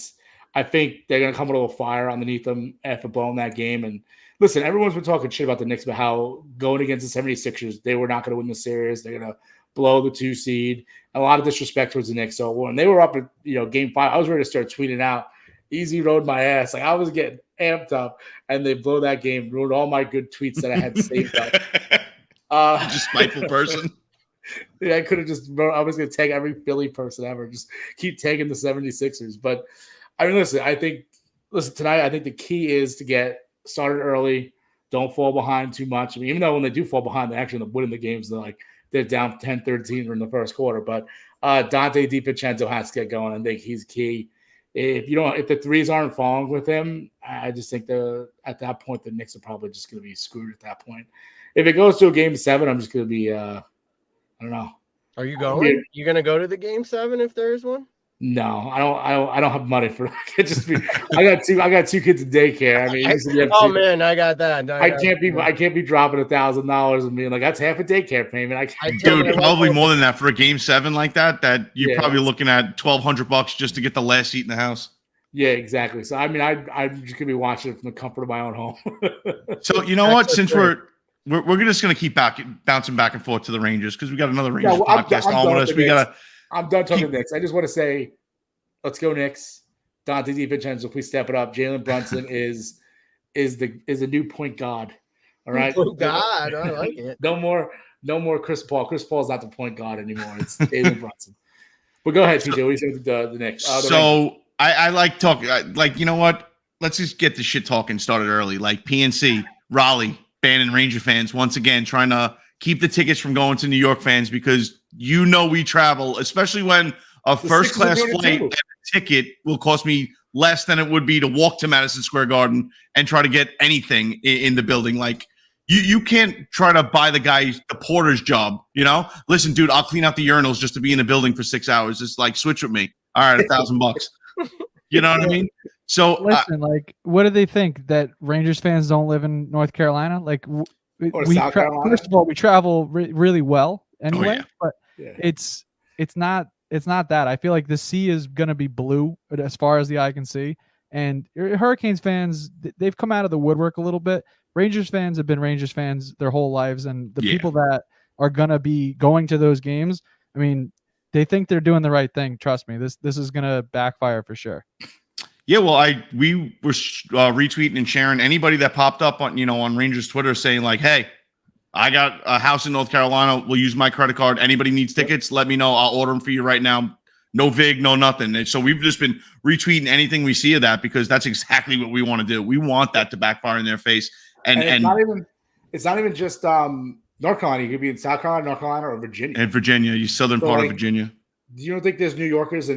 Speaker 2: I think they're going to come with a little fire underneath them after blowing that game. And listen, everyone's been talking shit about the Knicks, about how going against the 76ers, they were not going to win the series. They're going to blow the 2 seed. A lot of disrespect towards the Knicks. So when they were up at game 5, I was ready to start tweeting out, "Easy rode my ass." Like I was getting amped up, and they blow that game, ruined all my good tweets that I had saved up.
Speaker 3: Just spiteful person.
Speaker 2: I could have just wrote, I was going to tag every Philly person ever. Just keep tagging the 76ers. But I mean, listen, tonight I think the key is to get started early. Don't fall behind too much. I mean, even though when they do fall behind, they actually end up winning the games. They're down 10-13 in the first quarter. But Dante DiVincenzo has to get going. I think he's key. If the threes aren't falling with him, I just think at that point the Knicks are probably just going to be screwed at that point. If it goes to a game 7, I'm just going to be I don't know.
Speaker 5: Are you going? You going to go to the game 7 if there is one?
Speaker 2: No, I don't have money for that. I got 2 kids in daycare. I mean,
Speaker 5: man, I got that.
Speaker 2: I can't be dropping $1,000 and being like, that's half a daycare payment.
Speaker 3: Dude, probably more than that for a game 7 like that. That you're probably looking at $1,200 just to get the last seat in the house.
Speaker 2: Yeah, exactly. So I mean, I'm just gonna be watching it from the comfort of my own home.
Speaker 3: So you know what? Since we're just gonna keep bouncing back and forth to the Rangers because we got another Rangers podcast on with us. I'm done talking Knicks. I just want to say, let's go Knicks. Dante DiVincenzo, please step it up. Jalen Brunson is the new point guard
Speaker 2: All right.
Speaker 5: Point guard. I like it.
Speaker 2: No more Chris Paul. Chris Paul's not the point guard anymore. It's Jalen Brunson. But go ahead, TJ. What do you think the Knicks?
Speaker 3: I like talking. Like, you know what? Let's just get the shit talking started early. Like PNC, Raleigh, banning Ranger fans once again, trying to keep the tickets from going to New York fans because we travel, especially when a first-class flight and a ticket will cost me less than it would be to walk to Madison Square Garden and try to get anything in the building. Like, you can't try to buy the porter's job, Listen, dude, I'll clean out the urinals just to be in the building for 6 hours. Just like switch with me. All right, $1,000. You know what I mean? So
Speaker 4: listen, what do they think that Rangers fans don't live in North Carolina? Like first of all, we travel really well anyway, but it's not that. I feel like the sea is going to be blue as far as the eye can see. And Hurricanes fans, they've come out of the woodwork a little bit. Rangers fans have been Rangers fans their whole lives. And the people that are going to be going to those games, I mean, they think they're doing the right thing. Trust me, this is going to backfire for sure.
Speaker 3: Yeah, well, we were retweeting and sharing anybody that popped up on Rangers Twitter saying like, hey, I got a house in North Carolina. We'll use my credit card. Anybody needs tickets, let me know. I'll order them for you right now. No VIG, no nothing. And so we've just been retweeting anything we see of that because that's exactly what we want to do. We want that to backfire in their face. And
Speaker 2: it's not even just North Carolina. You could be in South Carolina, North Carolina, or Virginia.
Speaker 3: And Virginia, you southern part of Virginia.
Speaker 2: You don't think there's New Yorkers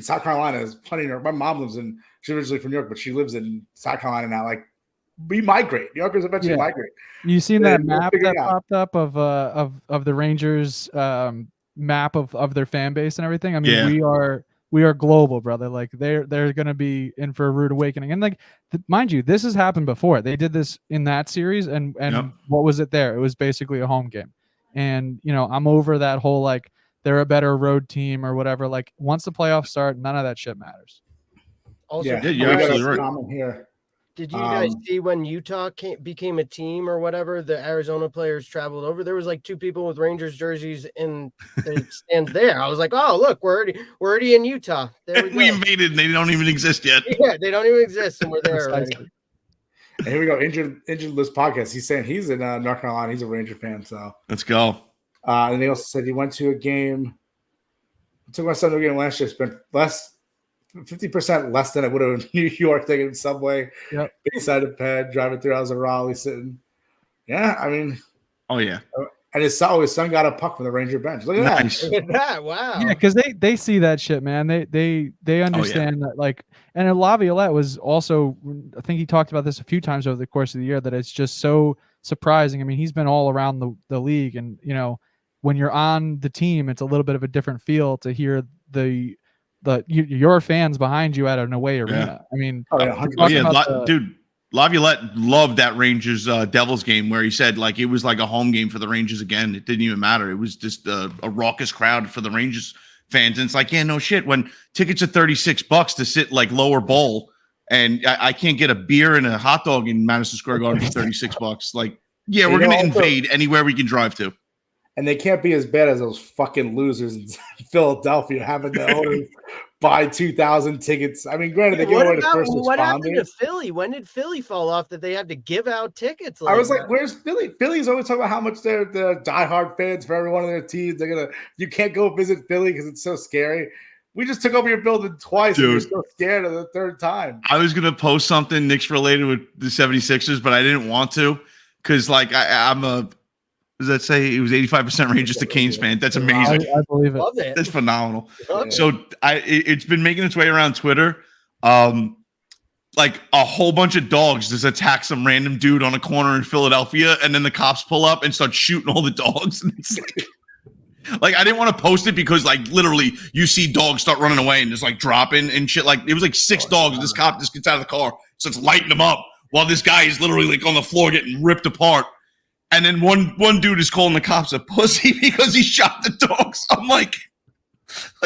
Speaker 2: South Carolina is plenty of. My mom lives she's originally from New York, but she lives in South Carolina now. Like, we migrate. New Yorkers eventually migrate.
Speaker 4: You seen that map that popped up of the Rangers map of their fan base and everything? I mean, we are global, brother. Like they're going to be in for a rude awakening. And like, mind you, this has happened before. They did this in that series, and what was it there? It was basically a home game. And I'm over that whole like they're a better road team or whatever. Like once the playoffs start, none of that shit matters.
Speaker 5: Also,
Speaker 3: you're absolutely right.
Speaker 2: Here.
Speaker 5: Did you guys see when Utah became a team or whatever, the Arizona players traveled over? There was like 2 people with Rangers jerseys in the stands there. I was like, oh, look, we're already in Utah. There
Speaker 3: we invaded and they don't even exist yet.
Speaker 5: Yeah, they don't even exist and we're there already.
Speaker 2: And here we go. Injured List podcast. He's saying he's in North Carolina. He's a Ranger fan. So
Speaker 3: let's go.
Speaker 2: And he also said he went to a game. Took my son to a game last year. Spent 50% less than it would have in New York, taking subway, beside the pad, driving through. I was in Raleigh sitting. Yeah, I mean.
Speaker 3: Oh, yeah.
Speaker 2: And his son got a puck from the Ranger bench. Look at that.
Speaker 5: Look at that. Wow.
Speaker 4: Yeah, because they see that shit, man. They understand that, like, and Laviolette was also, I think he talked about this a few times over the course of the year, that it's just so surprising. I mean, he's been all around the league, and, when you're on the team, it's a little bit of a different feel to hear your fans behind you at an away arena. I mean,
Speaker 3: dude, Laviolette loved that Rangers Devils game where he said like it was like a home game for the Rangers again. It didn't even matter. It was just a raucous crowd for the Rangers fans. And it's like, yeah, no shit. When tickets are $36 to sit like lower bowl, and I can't get a beer and a hot dog in Madison Square Garden for $36. Like, yeah, we're gonna invade anywhere we can drive to.
Speaker 2: And they can't be as bad as those fucking losers in Philadelphia having to only buy 2,000 tickets. I mean, granted, they give away the first responders.
Speaker 5: What happened to Philly? When did Philly fall off that they had to give out tickets?
Speaker 2: I was like, where's Philly? Philly's always talking about how much they're diehard fans for every one of their teams. You can't go visit Philly because it's so scary. We just took over your building twice, and you're so scared of the third time.
Speaker 3: I was going to post something Knicks related with the 76ers, but I didn't want to because, like, I'm a – does that say it was 85% Rangers to Canes fan? That's amazing.
Speaker 4: I believe it.
Speaker 5: Love it.
Speaker 3: That's phenomenal. So it's been making its way around Twitter. Like a whole bunch of dogs just attack some random dude on a corner in Philadelphia, and then the cops pull up and start shooting all the dogs. And it's like I didn't want to post it because like literally you see dogs start running away and just like dropping and shit. Like it was like 6 dogs, and this cop just gets out of the car, starts lighting them up while this guy is literally like on the floor getting ripped apart. And then one dude is calling the cops a pussy because he shot the dogs. I'm like,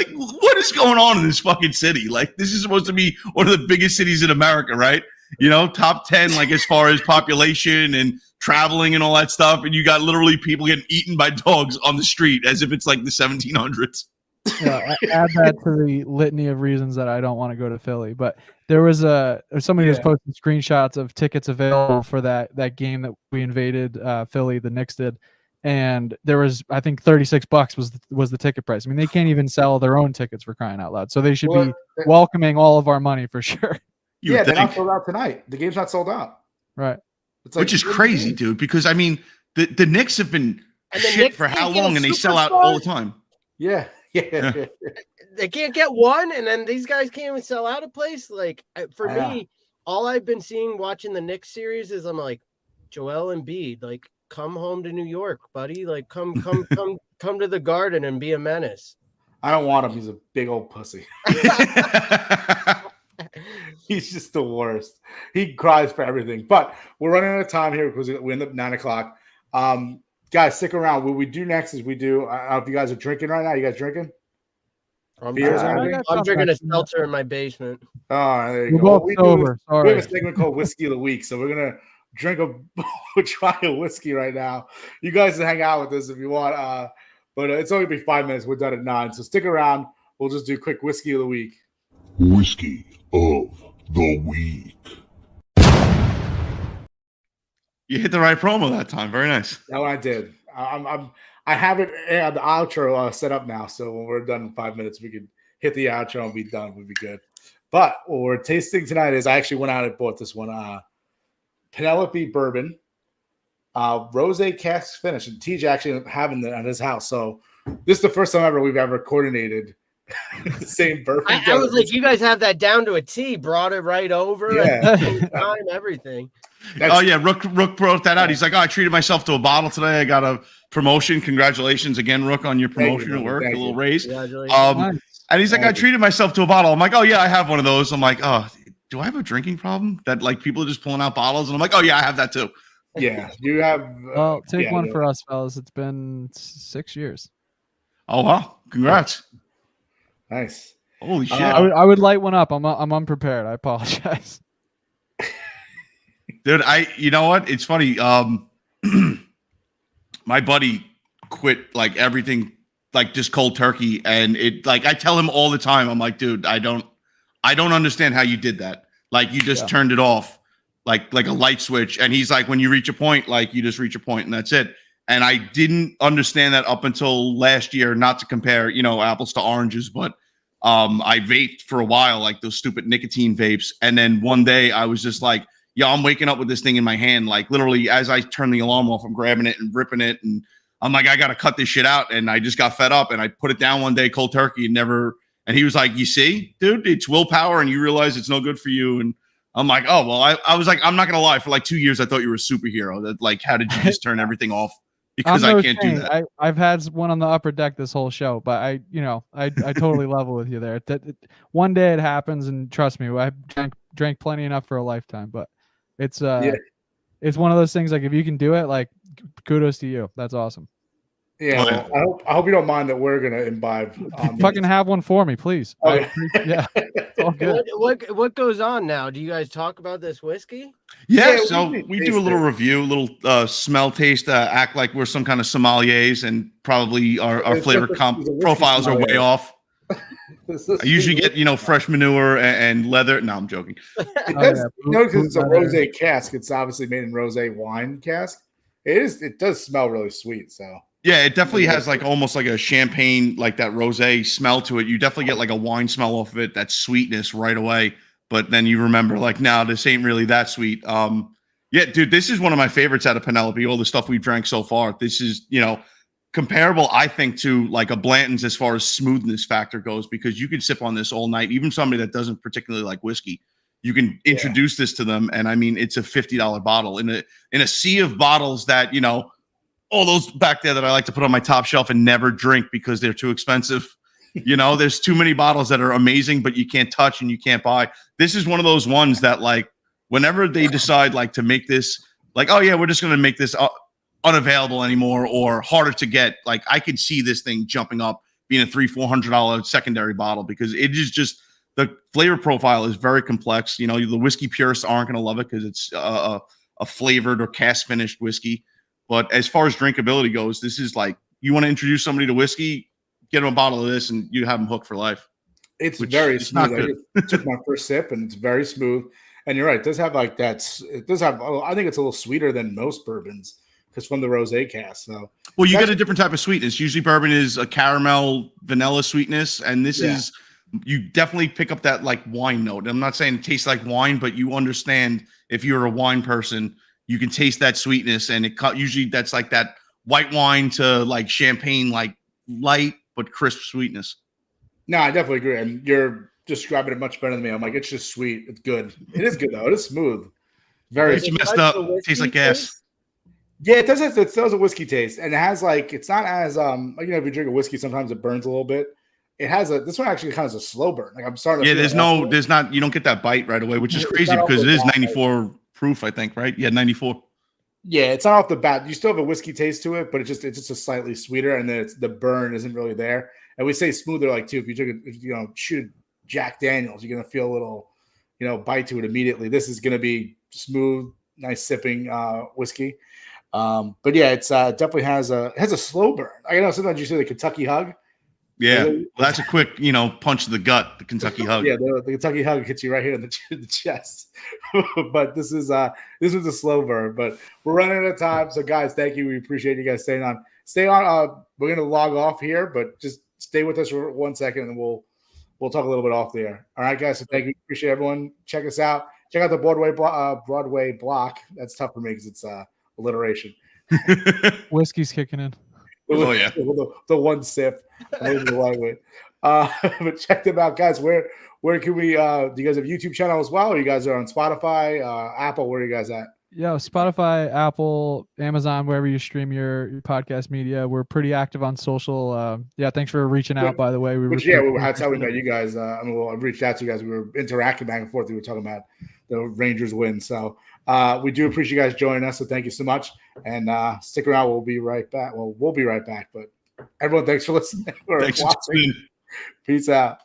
Speaker 3: what is going on in this fucking city? Like, this is supposed to be one of the biggest cities in America, right? Top 10, like as far as population and traveling and all that stuff. And you got literally people getting eaten by dogs on the street as if it's like the 1700s.
Speaker 4: Add that to the litany of reasons that I don't want to go to Philly. But there was somebody who was posting screenshots of tickets available for that game that we invaded Philly, the Knicks did, and there was, I think, $36 was the ticket price. I mean, they can't even sell their own tickets, for crying out loud. So they should be welcoming all of our money for sure.
Speaker 2: They're not sold out tonight. The game's not sold out.
Speaker 4: Right.
Speaker 2: It's like,
Speaker 3: which is crazy, dude. Because I mean, the Knicks have been shit for how long, and they sell out all the time.
Speaker 2: Yeah.
Speaker 5: They can't get one, and then these guys can't even sell out a place. Like, for me, all I've been seeing watching the Knicks series is I'm like, Joel Embiid, like, come home to New York, buddy. Like, come to the Garden and be a menace.
Speaker 2: I don't want him. He's a big old pussy. He's just the worst. He cries for everything. But we're running out of time here because we end up 9 o'clock. Guys, stick around. What we do next is I don't know if you guys are drinking right now. You guys drinking?
Speaker 5: I'm drinking a seltzer in my basement.
Speaker 2: Oh, there you
Speaker 4: we're
Speaker 2: go.
Speaker 4: both sober.
Speaker 2: We have a segment called Whiskey of the Week. So we're going to try a whiskey right now. You guys can hang out with us if you want. But it's only going to be 5 minutes. We're done at 9. So stick around. We'll just do a quick Whiskey of the Week.
Speaker 6: Whiskey of the Week.
Speaker 3: You hit the right promo that time. Very nice.
Speaker 2: No, I did. I have it the outro set up now. So when we're done in 5 minutes, we can hit the outro and be done. Would be good. But what we're tasting tonight is I actually went out and bought this one. Penelope Bourbon, rosé cask finish, and TJ actually having it at his house. So this is the first time we've ever coordinated the same bourbon.
Speaker 5: I was like, you guys have that down to a T. Brought it right over.
Speaker 2: Yeah.
Speaker 5: Time, everything.
Speaker 3: Rook brought that out. He's like, I treated myself to a bottle today. I got a promotion. Congratulations again, Rook, on your promotion at work. A little raise. And he's like, I treated myself to a bottle. I'm like, oh yeah, I have one of those. I'm like, oh, do I have a drinking problem that like people are just pulling out bottles? And I'm like, oh yeah, I have that too.
Speaker 2: Yeah, you have.
Speaker 4: Well, take one for us, fellas. It's been 6 years.
Speaker 3: Oh wow! Congrats.
Speaker 2: Nice.
Speaker 3: Holy shit!
Speaker 4: I would light one up. I'm unprepared. I apologize.
Speaker 3: Dude, you know what? It's funny. My buddy quit like everything, like just cold turkey, and it like I tell him all the time. I'm like, dude, I don't understand how you did that. Like you just turned it off, like a light switch. And he's like, when you reach a point, like you just reach a point, and that's it. And I didn't understand that up until last year. Not to compare, apples to oranges, but I vaped for a while, like those stupid nicotine vapes. And then one day I was just like, I'm waking up with this thing in my hand. Like literally as I turn the alarm off, I'm grabbing it and ripping it. And I'm like, I got to cut this shit out. And I just got fed up and I put it down one day, cold turkey, and he was like, you see, dude, it's willpower and you realize it's no good for you. And I'm like, oh, well, I was like, I'm not going to lie. For like 2 years, I thought you were a superhero. That like, how did you just turn everything off? Because I can't do that.
Speaker 4: I've had one on the upper deck this whole show, but I totally level with you there. One day it happens, and trust me, I drank plenty enough for a lifetime. But it's one of those things. Like if you can do it, like kudos to you. That's awesome.
Speaker 2: Yeah, well, I hope you don't mind that we're gonna imbibe.
Speaker 4: Fucking have one for me, please.
Speaker 2: Okay.
Speaker 4: Yeah, it's all good.
Speaker 5: What goes on now? Do you guys talk about this whiskey?
Speaker 3: Yeah, so we do a little review, a little smell taste, act like we're some kind of sommeliers, and probably our flavor profiles are way off. I usually get fresh manure and leather. No, I'm joking.
Speaker 2: Because it's a rosé cask. It's obviously made in rosé wine cask. It does smell really sweet. So.
Speaker 3: Yeah, it definitely has like almost like a champagne, like that rosé smell to it. You definitely get like a wine smell off of it, that sweetness right away. But then you remember like, no, this ain't really that sweet. Yeah, dude, this is one of my favorites out of Penelope, all the stuff we've drank so far. This is, comparable, I think, to like a Blanton's as far as smoothness factor goes, because you can sip on this all night. Even somebody that doesn't particularly like whiskey, you can introduce this to them. And I mean, it's a $50 bottle in a sea of bottles that, all those back there that I like to put on my top shelf and never drink because they're too expensive. There's too many bottles that are amazing, but you can't touch and you can't buy. This is one of those ones that like, whenever they decide like to make this like, oh yeah, we're just going to make this unavailable anymore or harder to get. Like I could see this thing jumping up, being a $300-$400 secondary bottle, because it is just, the flavor profile is very complex. The whiskey purists aren't going to love it because it's a flavored or cast finished whiskey. But as far as drinkability goes, this is like, you want to introduce somebody to whiskey, get them a bottle of this, and you have them hooked for life.
Speaker 2: It's
Speaker 3: Which
Speaker 2: very
Speaker 3: is not
Speaker 2: smooth. I
Speaker 3: good.
Speaker 2: just took my first sip, and it's very smooth. And you're right, it does have like that. It does have. I think it's a little sweeter than most bourbons because from the rosé cast. So
Speaker 3: Well, you
Speaker 2: That's-
Speaker 3: get a different type of sweetness. Usually bourbon is a caramel vanilla sweetness, and this
Speaker 2: Yeah.
Speaker 3: is you definitely pick up that like wine note. I'm not saying it tastes like wine, but you understand if you're a wine person, you can taste that sweetness, and usually that's like that white wine to like champagne, like light but crisp sweetness.
Speaker 2: no, I definitely agree. And you're describing it much better than me. I'm like, it's just sweet. It's good. It is good though. It is smooth. Very.
Speaker 5: Does it
Speaker 3: messed
Speaker 5: touch
Speaker 3: up.
Speaker 5: the whiskey
Speaker 3: Tastes like gas.
Speaker 5: taste?
Speaker 2: Yeah, it does. It still has a whiskey taste, and it has like it's not as like, if you drink a whiskey, sometimes it burns a little bit. It has this one actually kind of is a slow burn. Like I'm starting.
Speaker 3: Yeah,
Speaker 2: to feel
Speaker 3: there's not. You don't get that bite right away, which is
Speaker 2: It's
Speaker 3: crazy
Speaker 2: not
Speaker 3: because it
Speaker 2: off
Speaker 3: is
Speaker 2: the bat,
Speaker 3: 94 proof, I think, right? Yeah, 94.
Speaker 2: Yeah, it's not off the bat. You still have a whiskey taste to it, but it's just a slightly sweeter, and then the burn isn't really there. And we say smoother, like too. If you drink, shoot Jack Daniels, you're gonna feel a little, bite to it immediately. This is gonna be smooth, nice sipping whiskey. But yeah, it's definitely has a slow burn. I know sometimes you say the Kentucky Hug.
Speaker 3: Yeah,
Speaker 2: Really?
Speaker 3: well, that's a quick, punch to the gut. The Kentucky Hug.
Speaker 2: Yeah, the Kentucky Hug hits you right here in the chest. But this was a slow burn. But we're running out of time, so guys, thank you. We appreciate you guys staying on. Stay on. We're gonna log off here, but just stay with us for 1 second, and we'll talk a little bit off the air. All right, guys. So thank you. Appreciate everyone. Check us out. Check out the Broadway block. That's tough for me because it's alliteration.
Speaker 4: Whiskey's kicking in.
Speaker 3: Oh, yeah.
Speaker 2: The one sip. But check them out, guys. Where can we? Do you guys have a YouTube channel as well? Or you guys are on Spotify, Apple? Where are you guys at?
Speaker 4: Yeah, Spotify, Apple, Amazon, wherever you stream your podcast media. We're pretty active on social. Yeah, thanks for reaching out, by the way.
Speaker 2: That's how we met you guys. I reached out to you guys. We were interacting back and forth. We were talking about the Rangers win. So we do appreciate you guys joining us. So thank you so much. And stick around. We'll be right back. Well, we'll be right back. But everyone, thanks for listening or
Speaker 3: Thanks for
Speaker 2: watching.
Speaker 3: tuning in.
Speaker 2: Peace out.